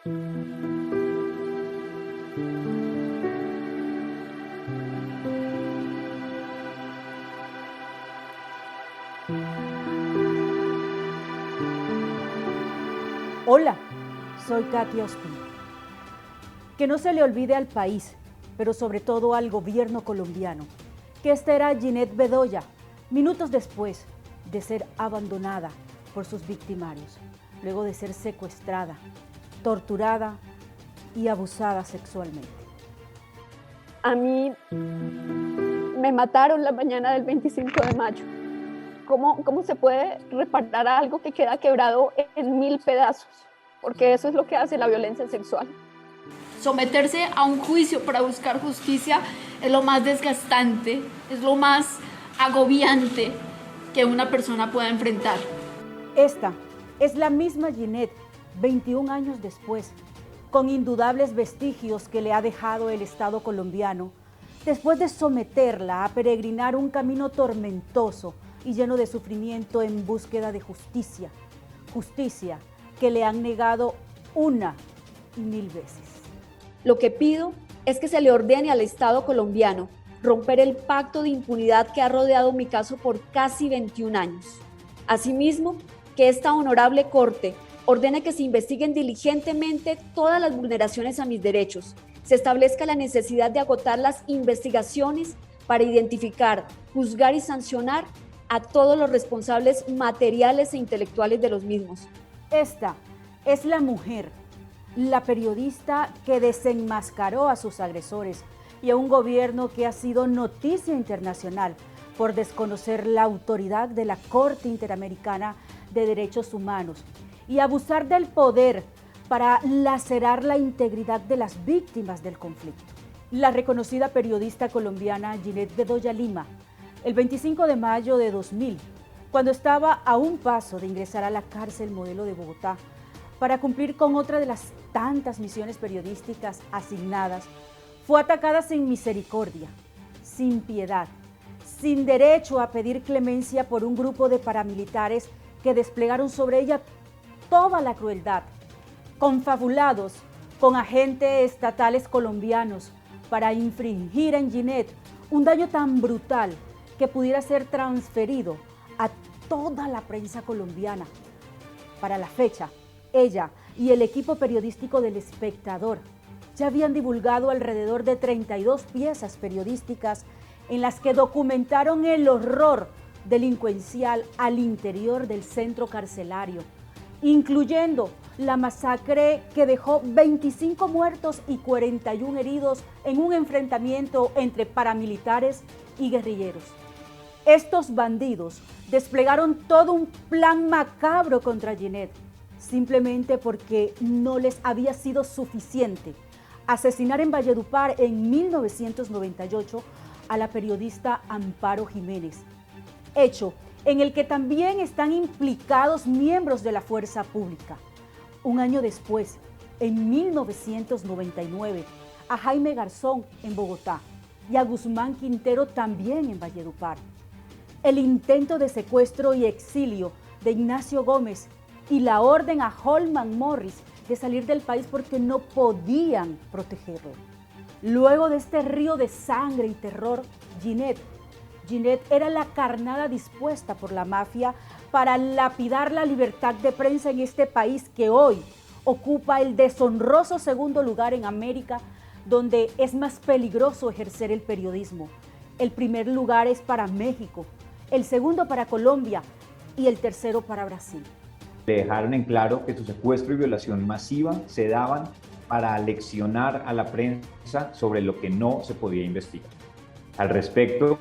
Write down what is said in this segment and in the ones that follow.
Hola, soy Katia Ospina. Que no se le olvide al país, pero sobre todo al gobierno colombiano, que esta era Ginette Bedoya, minutos después de ser abandonada por sus victimarios, luego de ser secuestrada, torturada y abusada sexualmente. A mí me mataron la mañana del 25 de mayo. ¿Cómo se puede reparar algo que queda quebrado en 1000 pedazos? Porque eso es lo que hace la violencia sexual. Someterse a un juicio para buscar justicia es lo más desgastante, es lo más agobiante que una persona pueda enfrentar. Esta es la misma Ginette, 21 años después, con indudables vestigios que le ha dejado el Estado colombiano, después de someterla a peregrinar un camino tormentoso y lleno de sufrimiento en búsqueda de justicia, justicia que le han negado una y 1000 veces. Lo que pido es que se le ordene al Estado colombiano romper el pacto de impunidad que ha rodeado mi caso por casi 21 años. Asimismo, que esta honorable Corte ordene que se investiguen diligentemente todas las vulneraciones a mis derechos, se establezca la necesidad de agotar las investigaciones para identificar, juzgar y sancionar a todos los responsables materiales e intelectuales de los mismos. Esta es la mujer, la periodista que desenmascaró a sus agresores y a un gobierno que ha sido noticia internacional por desconocer la autoridad de la Corte Interamericana de Derechos Humanos y abusar del poder para lacerar la integridad de las víctimas del conflicto. La reconocida periodista colombiana Ginette Bedoya Lima, el 25 de mayo de 2000, cuando estaba a un paso de ingresar a la cárcel Modelo de Bogotá para cumplir con otra de las tantas misiones periodísticas asignadas, fue atacada sin misericordia, sin piedad, sin derecho a pedir clemencia por un grupo de paramilitares que desplegaron sobre ella toda la crueldad, confabulados con agentes estatales colombianos para infringir en Ginette un daño tan brutal que pudiera ser transferido a toda la prensa colombiana. Para la fecha, ella y el equipo periodístico del Espectador ya habían divulgado alrededor de 32 piezas periodísticas en las que documentaron el horror delincuencial al interior del centro carcelario, incluyendo la masacre que dejó 25 muertos y 41 heridos en un enfrentamiento entre paramilitares y guerrilleros. Estos bandidos desplegaron todo un plan macabro contra Ginette, simplemente porque no les había sido suficiente asesinar en Valledupar en 1998 a la periodista Amparo Jiménez, hecho en el que también están implicados miembros de la fuerza pública. Un año después, en 1999, a Jaime Garzón en Bogotá y a Guzmán Quintero también en Valledupar. El intento de secuestro y exilio de Ignacio Gómez y la orden a Holman Morris de salir del país porque no podían protegerlo. Luego de este río de sangre y terror, Ginette era la carnada dispuesta por la mafia para lapidar la libertad de prensa en este país que hoy ocupa el deshonroso segundo lugar en América, donde es más peligroso ejercer el periodismo. El primer lugar es para México, el segundo para Colombia y el tercero para Brasil. Le dejaron en claro que su secuestro y violación masiva se daban para aleccionar a la prensa sobre lo que no se podía investigar. Al respecto,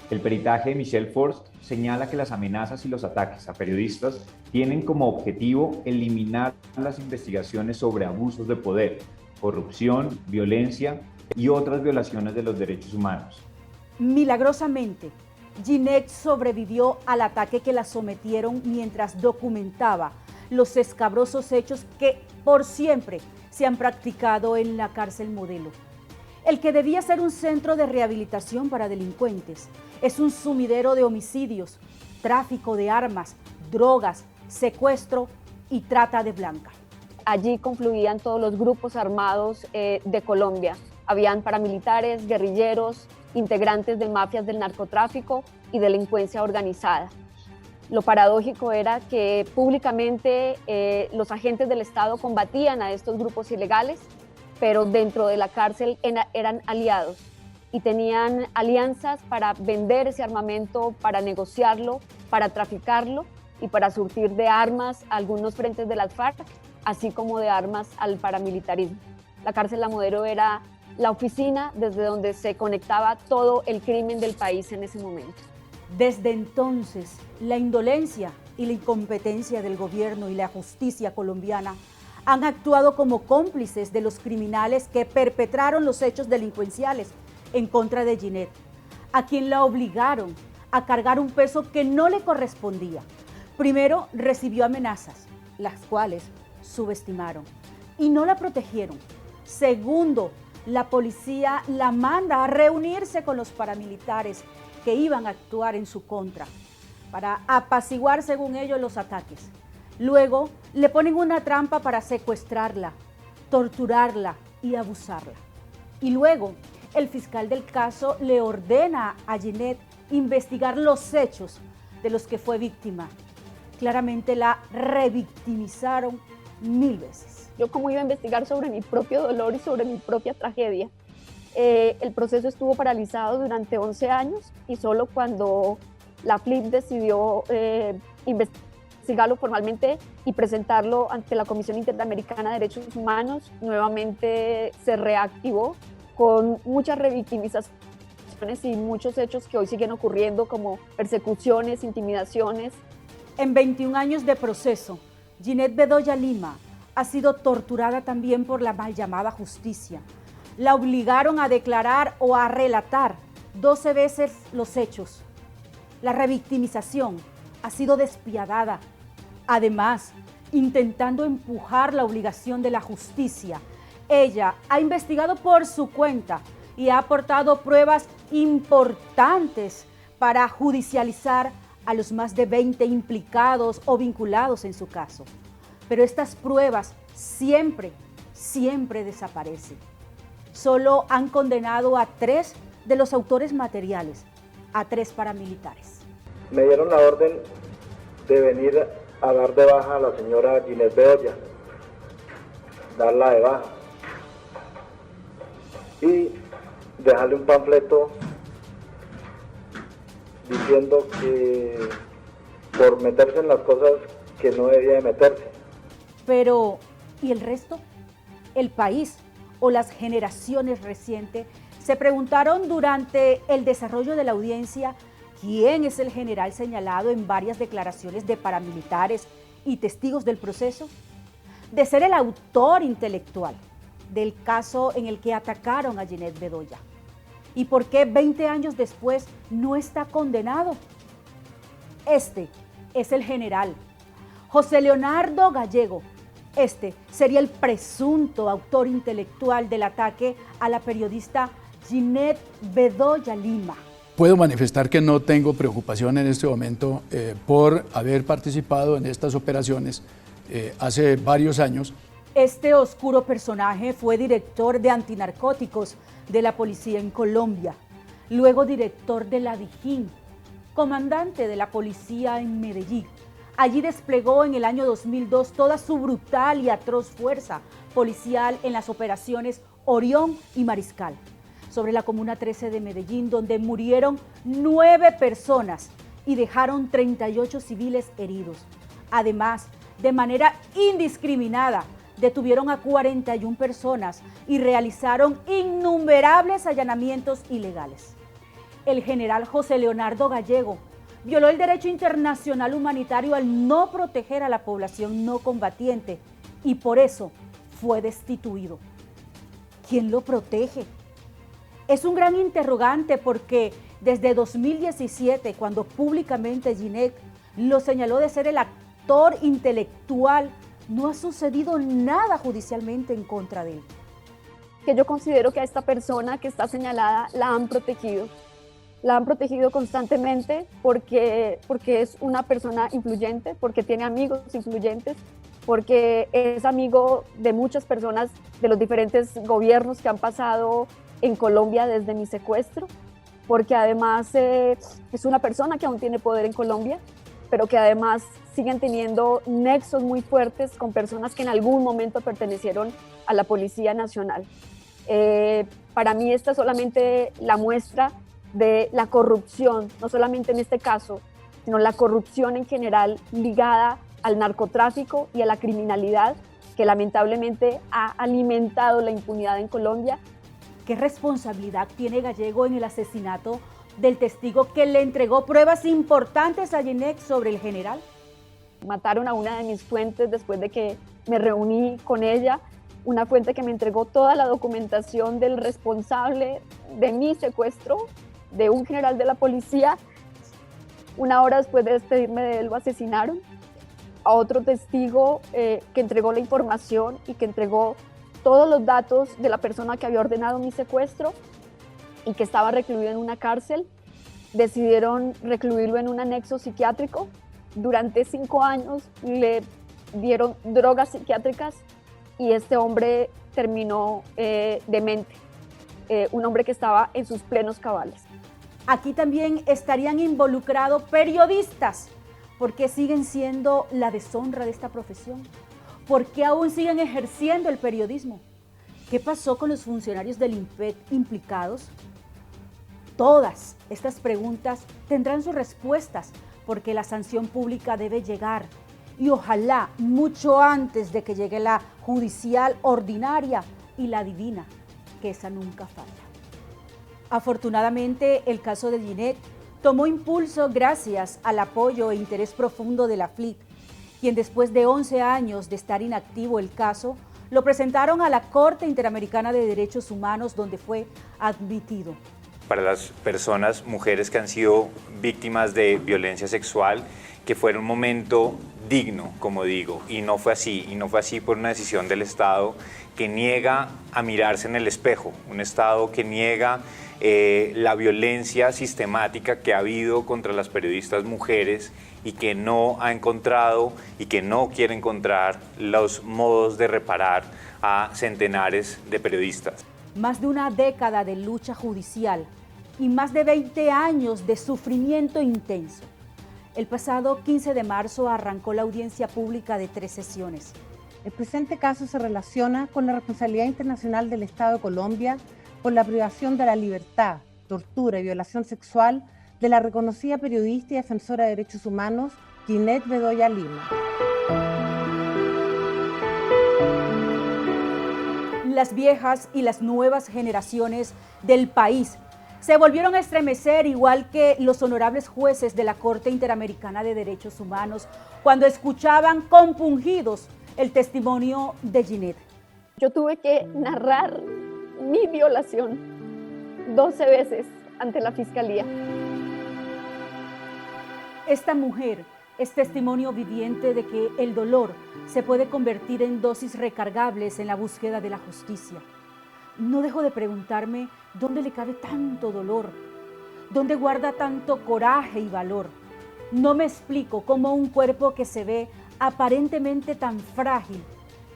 el peritaje de Michelle Forst señala que las amenazas y los ataques a periodistas tienen como objetivo eliminar las investigaciones sobre abusos de poder, corrupción, violencia y otras violaciones de los derechos humanos. Milagrosamente, Ginette sobrevivió al ataque que la sometieron mientras documentaba los escabrosos hechos que por siempre se han practicado en la cárcel Modelo. El que debía ser un centro de rehabilitación para delincuentes es un sumidero de homicidios, tráfico de armas, drogas, secuestro y trata de blancas. allí confluían todos los grupos armados de Colombia. Habían paramilitares, guerrilleros, integrantes de mafias del narcotráfico y delincuencia organizada. Lo paradójico era que públicamente los agentes del Estado combatían a estos grupos ilegales, pero dentro de la cárcel eran aliados y tenían alianzas para vender ese armamento, para negociarlo, para traficarlo y para surtir de armas a algunos frentes de las FARC, así como de armas al paramilitarismo. La cárcel La Modelo era la oficina desde donde se conectaba todo el crimen del país en ese momento. Desde entonces, la indolencia y la incompetencia del gobierno y la justicia colombiana han actuado como cómplices de los criminales que perpetraron los hechos delincuenciales en contra de Ginette, a quien la obligaron a cargar un peso que no le correspondía. Primero, recibió amenazas, las cuales subestimaron y no la protegieron. Segundo, la policía la manda a reunirse con los paramilitares que iban a actuar en su contra para apaciguar, según ellos, los ataques. Luego, le ponen una trampa para secuestrarla, torturarla y abusarla. Y luego, el fiscal del caso le ordena a Ginette investigar los hechos de los que fue víctima. Claramente la revictimizaron 1000 veces. Yo cómo iba a investigar sobre mi propio dolor y sobre mi propia tragedia. El proceso estuvo paralizado durante 11 años y solo cuando la FLIP decidió investigarlo formalmente y presentarlo ante la Comisión Interamericana de Derechos Humanos, nuevamente se reactivó con muchas revictimizaciones y muchos hechos que hoy siguen ocurriendo, como persecuciones, intimidaciones. En 21 años de proceso, Ginette Bedoya Lima ha sido torturada también por la mal llamada justicia. La obligaron a declarar o a relatar 12 veces los hechos. La revictimización ha sido despiadada. Además, intentando empujar la obligación de la justicia, ella ha investigado por su cuenta y ha aportado pruebas importantes para judicializar a los más de 20 implicados o vinculados en su caso. Pero estas pruebas siempre desaparecen. Solo han condenado a 3 de los autores materiales, a 3 paramilitares. Me dieron la orden de venir a dar de baja a la señora Ginette Bedoya, darla de baja y dejarle un panfleto diciendo que por meterse en las cosas que no debía de meterse. Pero, ¿y el resto? El país o las generaciones recientes se preguntaron durante el desarrollo de la audiencia quién es el general señalado en varias declaraciones de paramilitares y testigos del proceso, de ser el autor intelectual del caso en el que atacaron a Ginette Bedoya. ¿Y por qué 20 años después no está condenado? Este es el general José Leonardo Gallego. Este sería el presunto autor intelectual del ataque a la periodista Ginette Bedoya Lima. Puedo manifestar que no tengo preocupación en este momento por haber participado en estas operaciones hace varios años. Este oscuro personaje fue director de antinarcóticos de la policía en Colombia, luego director de la Dijín, comandante de la policía en Medellín. Allí desplegó en el año 2002 toda su brutal y atroz fuerza policial en las operaciones Orión y Mariscal, sobre la Comuna 13 de Medellín, donde murieron 9 personas y dejaron 38 civiles heridos. Además, de manera indiscriminada, detuvieron a 41 personas y realizaron innumerables allanamientos ilegales. El general José Leonardo Gallego violó el derecho internacional humanitario al no proteger a la población no combatiente y por eso fue destituido. ¿Quién lo protege? Es un gran interrogante porque desde 2017, cuando públicamente Ginette lo señaló de ser el actor intelectual, no ha sucedido nada judicialmente en contra de él. Que yo considero que a esta persona que está señalada la han protegido. La han protegido constantemente porque es una persona influyente, porque tiene amigos influyentes, porque es amigo de muchas personas de los diferentes gobiernos que han pasado en Colombia desde mi secuestro, porque además es una persona que aún tiene poder en Colombia, pero que además siguen teniendo nexos muy fuertes con personas que en algún momento pertenecieron a la Policía Nacional. Para mí esta es solamente la muestra de la corrupción, no solamente en este caso, sino la corrupción en general ligada al narcotráfico y a la criminalidad que lamentablemente ha alimentado la impunidad en Colombia. ¿Qué responsabilidad tiene Gallego en el asesinato del testigo que le entregó pruebas importantes a Ginette sobre el general? Mataron a una de mis fuentes después de que me reuní con ella, una fuente que me entregó toda la documentación del responsable de mi secuestro, de un general de la policía. Una hora después de despedirme de él lo asesinaron. A otro testigo que entregó la información y que entregó todos los datos de la persona que había ordenado mi secuestro y que estaba recluido en una cárcel, decidieron recluirlo en un anexo psiquiátrico. Durante 5 años le dieron drogas psiquiátricas y este hombre terminó demente, un hombre que estaba en sus plenos cabales. Aquí también estarían involucrados periodistas. ¿Por qué siguen siendo la deshonra de esta profesión? ¿Por qué aún siguen ejerciendo el periodismo? ¿Qué pasó con los funcionarios del INPEC implicados? Todas estas preguntas tendrán sus respuestas porque la sanción pública debe llegar y ojalá mucho antes de que llegue la judicial ordinaria y la divina, que esa nunca falla. Afortunadamente, el caso de Ginette tomó impulso gracias al apoyo e interés profundo de la FLIC, quien después de 11 años de estar inactivo el caso, lo presentaron a la Corte Interamericana de Derechos Humanos, donde fue admitido. Para las personas, mujeres que han sido víctimas de violencia sexual, que fuera un momento digno, como digo, y no fue así por una decisión del Estado que niega a mirarse en el espejo, un Estado que niega la violencia sistemática que ha habido contra las periodistas mujeres y que no ha encontrado y que no quiere encontrar los modos de reparar a centenares de periodistas. Más de una década de lucha judicial y más de 20 años de sufrimiento intenso. El pasado 15 de marzo arrancó la audiencia pública de 3 sesiones. El presente caso se relaciona con la responsabilidad internacional del Estado de Colombia por la privación de la libertad, tortura y violación sexual de la reconocida periodista y defensora de derechos humanos, Ginette Bedoya Lima. Las viejas y las nuevas generaciones del país se volvieron a estremecer, igual que los honorables jueces de la Corte Interamericana de Derechos Humanos, cuando escuchaban compungidos el testimonio de Ginette. Yo tuve que narrar mi violación 12 veces ante la Fiscalía. Esta mujer es testimonio viviente de que el dolor se puede convertir en dosis recargables en la búsqueda de la justicia. No dejo de preguntarme dónde le cabe tanto dolor, dónde guarda tanto coraje y valor. No me explico cómo un cuerpo que se ve aparentemente tan frágil,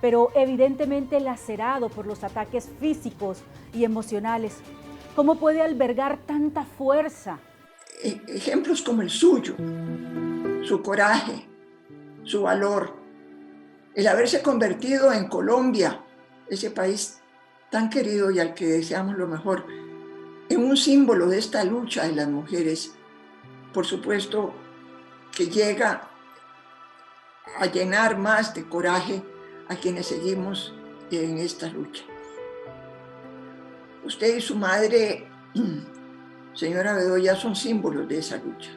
pero evidentemente lacerado por los ataques físicos y emocionales, ¿cómo puede albergar tanta fuerza? Ejemplos como el suyo, su coraje, su valor, el haberse convertido en Colombia, ese país tan querido y al que deseamos lo mejor, en un símbolo de esta lucha de las mujeres, por supuesto que llega a llenar más de coraje a quienes seguimos en esta lucha. Usted y su madre, señora Bedoya, son símbolos de esa lucha.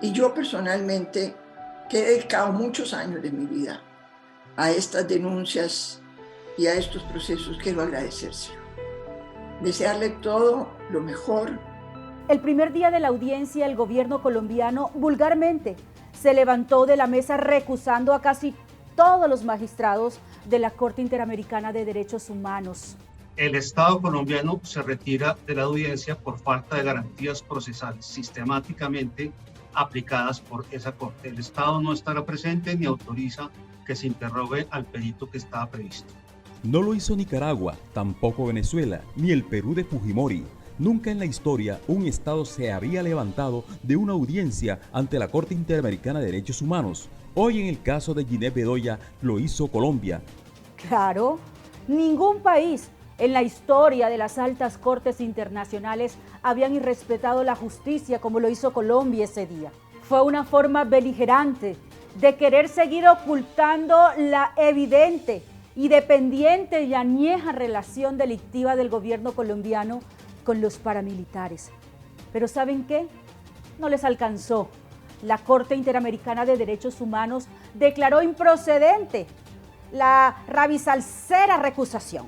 Y yo personalmente, que he dedicado muchos años de mi vida a estas denuncias y a estos procesos, quiero agradecérselo. Desearle todo lo mejor. El primer día de la audiencia, el gobierno colombiano vulgarmente se levantó de la mesa recusando a casi todos los magistrados de la Corte Interamericana de Derechos Humanos. El Estado colombiano se retira de la audiencia por falta de garantías procesales sistemáticamente aplicadas por esa Corte. El Estado no estará presente ni autoriza que se interrogue al perito que estaba previsto. No lo hizo Nicaragua, tampoco Venezuela, ni el Perú de Fujimori. Nunca en la historia un Estado se había levantado de una audiencia ante la Corte Interamericana de Derechos Humanos. Hoy en el caso de Ginette Bedoya lo hizo Colombia. Claro, ningún país en la historia de las altas cortes internacionales habían irrespetado la justicia como lo hizo Colombia ese día. Fue una forma beligerante de querer seguir ocultando la evidente y dependiente y añeja relación delictiva del gobierno colombiano con los paramilitares. Pero ¿saben qué? No les alcanzó. La Corte Interamericana de Derechos Humanos declaró improcedente la rabisalcera recusación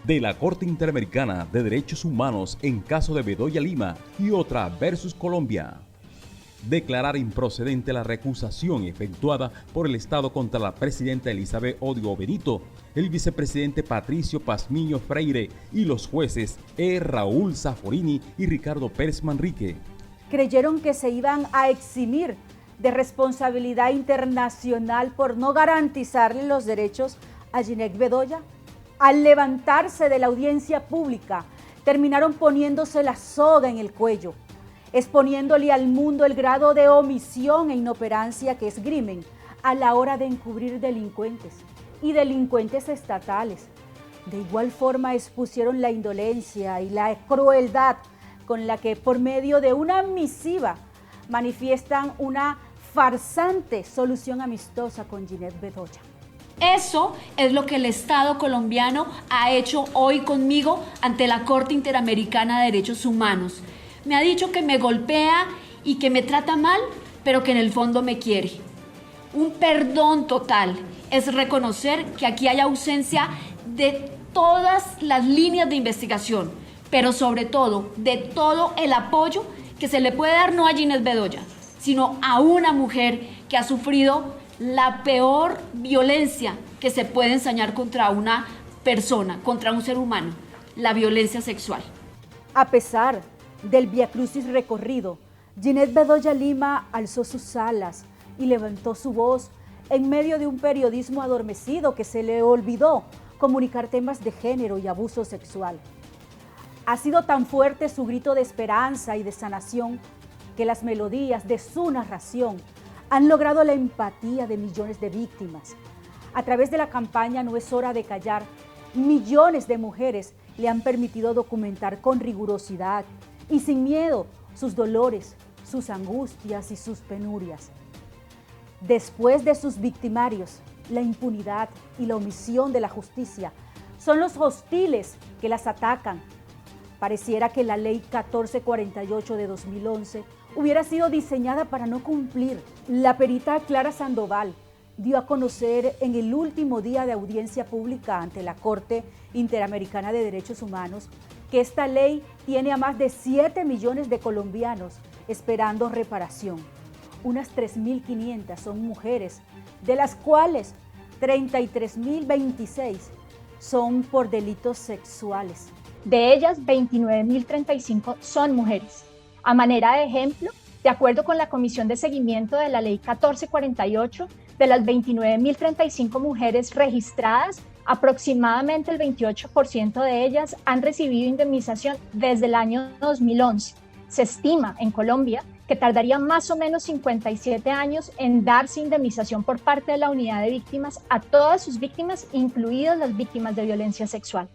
de la Corte Interamericana de Derechos Humanos en caso de Bedoya Lima y otra versus Colombia. Declarar improcedente la recusación efectuada por el Estado contra la presidenta Elizabeth Odio Benito, el vicepresidente Patricio Pazmiño Freire y los jueces Raúl Zafforini y Ricardo Pérez Manrique. Creyeron que se iban a eximir de responsabilidad internacional por no garantizarle los derechos a Ginette Bedoya. Al levantarse de la audiencia pública, terminaron poniéndose la soga en el cuello, exponiéndole al mundo el grado de omisión e inoperancia que esgrimen a la hora de encubrir delincuentes y delincuentes estatales. De igual forma expusieron la indolencia y la crueldad con la que por medio de una misiva manifiestan una farsante solución amistosa con Ginette Bedoya. Eso es lo que el Estado colombiano ha hecho hoy conmigo ante la Corte Interamericana de Derechos Humanos. Me ha dicho que me golpea y que me trata mal, pero que en el fondo me quiere. Un perdón total es reconocer que aquí hay ausencia de todas las líneas de investigación, pero sobre todo de todo el apoyo que se le puede dar no a Ginette Bedoya, sino a una mujer que ha sufrido la peor violencia que se puede ensañar contra una persona, contra un ser humano, la violencia sexual. A pesar del viacrucis recorrido, Ginette Bedoya Lima alzó sus alas y levantó su voz en medio de un periodismo adormecido que se le olvidó comunicar temas de género y abuso sexual. Ha sido tan fuerte su grito de esperanza y de sanación que las melodías de su narración han logrado la empatía de millones de víctimas. A través de la campaña No es hora de callar, millones de mujeres le han permitido documentar con rigurosidad y sin miedo sus dolores, sus angustias y sus penurias. Después de sus victimarios, la impunidad y la omisión de la justicia son los hostiles que las atacan. Pareciera que la Ley 1448 de 2011 hubiera sido diseñada para no cumplir. La perita Clara Sandoval dio a conocer en el último día de audiencia pública ante la Corte Interamericana de Derechos Humanos que esta ley tiene a más de 7 millones de colombianos esperando reparación. Unas 3.500 son mujeres, de las cuales 33.026 son por delitos sexuales. De ellas, 29.035 son mujeres. A manera de ejemplo, de acuerdo con la Comisión de Seguimiento de la Ley 1448, de las 29.035 mujeres registradas, aproximadamente el 28% de ellas han recibido indemnización desde el año 2011. Se estima en Colombia que tardaría más o menos 57 años en darse indemnización por parte de la unidad de víctimas a todas sus víctimas, incluidas las víctimas de violencia sexual.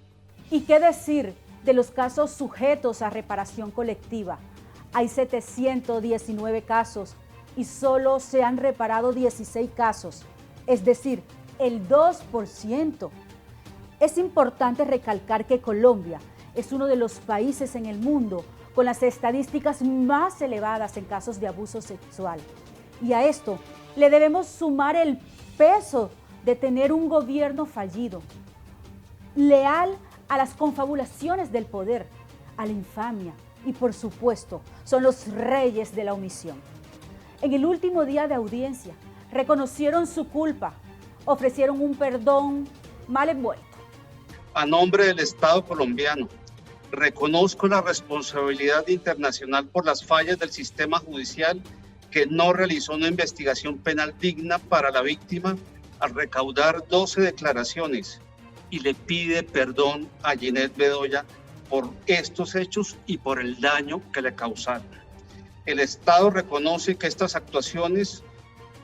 ¿Y qué decir de los casos sujetos a reparación colectiva? Hay 719 casos y solo se han reparado 16 casos, es decir, el 2%. Es importante recalcar que Colombia es uno de los países en el mundo con las estadísticas más elevadas en casos de abuso sexual. Y a esto le debemos sumar el peso de tener un gobierno fallido, leal a las confabulaciones del poder, a la infamia y, por supuesto, son los reyes de la omisión. En el último día de audiencia, reconocieron su culpa, ofrecieron un perdón mal envuelto. A nombre del Estado colombiano, reconozco la responsabilidad internacional por las fallas del sistema judicial que no realizó una investigación penal digna para la víctima al recaudar 12 declaraciones y le pide perdón a Ginette Bedoya por estos hechos y por el daño que le causaron. El Estado reconoce que estas actuaciones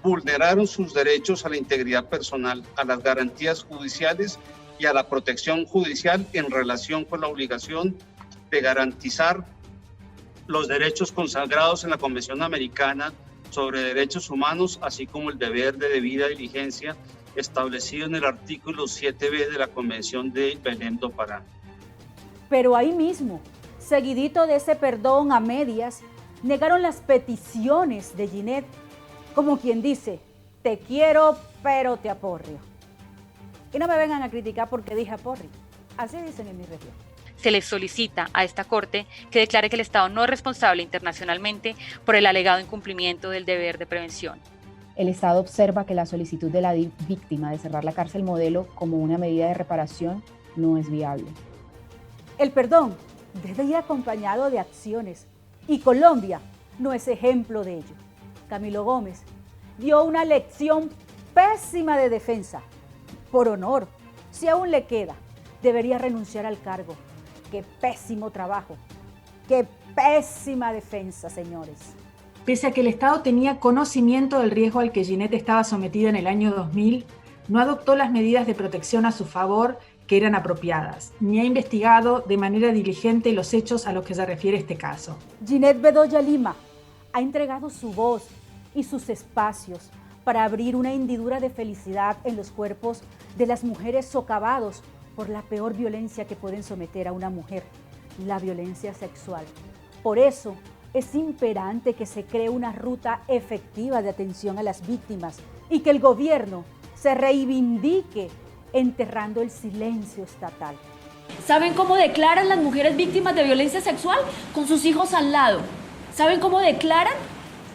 vulneraron sus derechos a la integridad personal, a las garantías judiciales y a la protección judicial en relación con la obligación de garantizar los derechos consagrados en la Convención Americana sobre Derechos Humanos, así como el deber de debida diligencia establecido en el artículo 7b de la Convención de Belém do Pará. Pero ahí mismo, seguidito de ese perdón a medias, negaron las peticiones de Ginette, como quien dice, te quiero, pero te aporrio. Y no me vengan a criticar porque dije aporrio, así dicen en mi región. Se le solicita a esta Corte que declare que el Estado no es responsable internacionalmente por el alegado incumplimiento del deber de prevención. El Estado observa que la solicitud de la víctima de cerrar la cárcel modelo como una medida de reparación no es viable. El perdón debe ir acompañado de acciones y Colombia no es ejemplo de ello. Camilo Gómez dio una lección pésima de defensa. Por honor, si aún le queda, debería renunciar al cargo. ¡Qué pésimo trabajo! ¡Qué pésima defensa, señores! Pese a que el Estado tenía conocimiento del riesgo al que Ginette estaba sometida en el año 2000, no adoptó las medidas de protección a su favor que eran apropiadas, ni ha investigado de manera diligente los hechos a los que se refiere este caso. Ginette Bedoya Lima ha entregado su voz y sus espacios para abrir una hendidura de felicidad en los cuerpos de las mujeres socavados por la peor violencia que pueden someter a una mujer, la violencia sexual. Por eso es imperante que se cree una ruta efectiva de atención a las víctimas y que el gobierno se reivindique enterrando el silencio estatal. ¿Saben cómo declaran las mujeres víctimas de violencia sexual? Con sus hijos al lado. ¿Saben cómo declaran?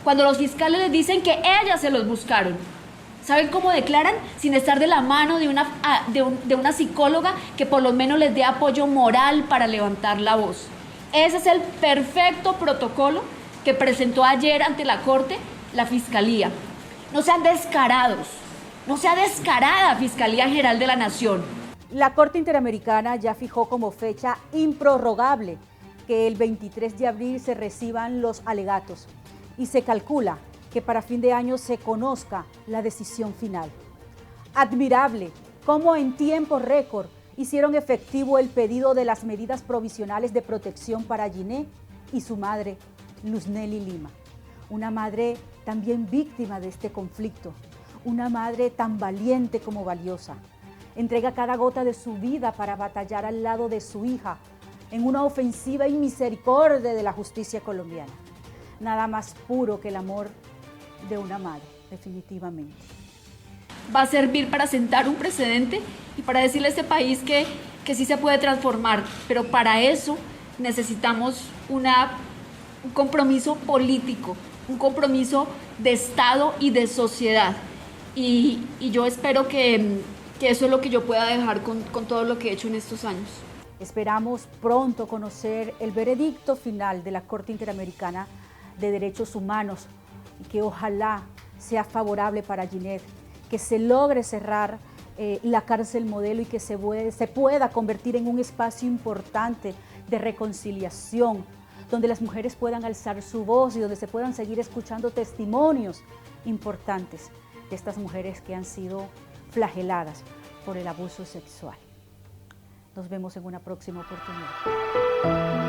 Cuando los fiscales les dicen que ellas se los buscaron. ¿Saben cómo declaran? Sin estar de la mano de una psicóloga que por lo menos les dé apoyo moral para levantar la voz. Ese es el perfecto protocolo que presentó ayer ante la Corte la Fiscalía. No sean descarados, no sea descarada Fiscalía General de la Nación. La Corte Interamericana ya fijó como fecha improrrogable que el 23 de abril se reciban los alegatos y se calcula que para fin de año se conozca la decisión final. Admirable cómo en tiempo récord hicieron efectivo el pedido de las medidas provisionales de protección para Ginette y su madre, Luzneli Lima. Una madre también víctima de este conflicto, una madre tan valiente como valiosa. Entrega cada gota de su vida para batallar al lado de su hija en una ofensiva y misericordia de la justicia colombiana. Nada más puro que el amor de una madre, definitivamente. Va a servir para sentar un precedente y para decirle a este país que sí se puede transformar, pero para eso necesitamos un compromiso político, un compromiso de Estado y de sociedad. Y yo espero que eso es lo que yo pueda dejar con todo lo que he hecho en estos años. Esperamos pronto conocer el veredicto final de la Corte Interamericana de Derechos Humanos y que ojalá sea favorable para Ginette, que se logre cerrar la cárcel modelo y que se pueda convertir en un espacio importante de reconciliación, donde las mujeres puedan alzar su voz y donde se puedan seguir escuchando testimonios importantes de estas mujeres que han sido flageladas por el abuso sexual. Nos vemos en una próxima oportunidad.